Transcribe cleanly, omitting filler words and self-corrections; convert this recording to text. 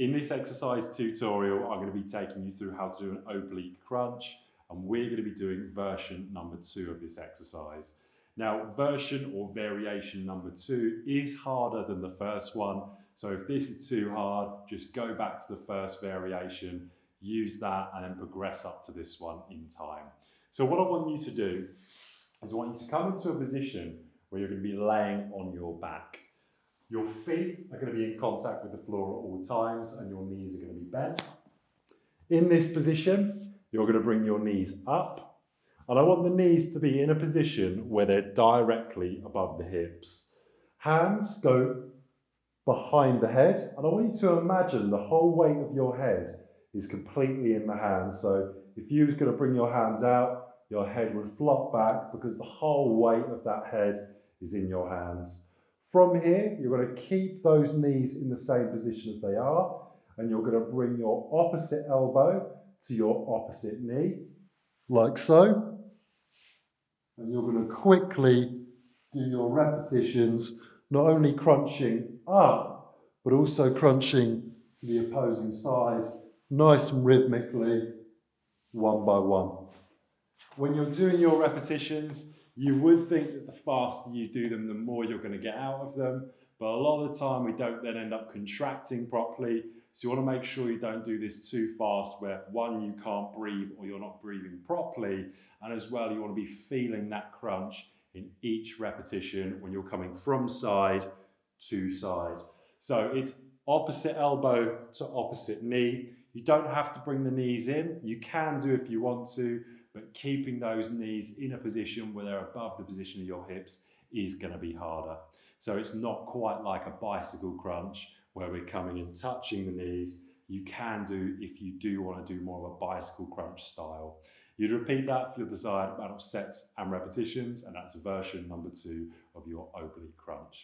In this exercise tutorial, I'm going to be taking you through how to do an oblique crunch, and we're going to be doing version number 2 of this exercise. Now, version or variation number 2 is harder than the first one, so if this is too hard, just go back to the first variation, use that, and then progress up to this one in time. So what I want you to do is I want you to come into a position where you're going to be laying on your back. Your feet are going to be in contact with the floor at all times and your knees are going to be bent. In this position, you're going to bring your knees up, and I want the knees to be in a position where they're directly above the hips. Hands go behind the head, and I want you to imagine the whole weight of your head is completely in the hands. So if you was going to bring your hands out, your head would flop back because the whole weight of that head is in your hands. From here, you're going to keep those knees in the same position as they are, and you're going to bring your opposite elbow to your opposite knee, like so. And you're going to quickly do your repetitions, not only crunching up, but also crunching to the opposing side, nice and rhythmically, one by one. When you're doing your repetitions, you would think that the faster you do them, the more you're going to get out of them. But a lot of the time, we don't then end up contracting properly. So you want to make sure you don't do this too fast where, one, you can't breathe or you're not breathing properly. And as well, you want to be feeling that crunch in each repetition when you're coming from side to side. So it's opposite elbow to opposite knee. You don't have to bring the knees in. You can do if you want to, but keeping those knees in a position where they're above the position of your hips is going to be harder. So it's not quite like a bicycle crunch where we're coming and touching the knees. You can do if you do want to do more of a bicycle crunch style. You'd repeat that for your desired amount of sets and repetitions, and that's version number 2 of your oblique crunch.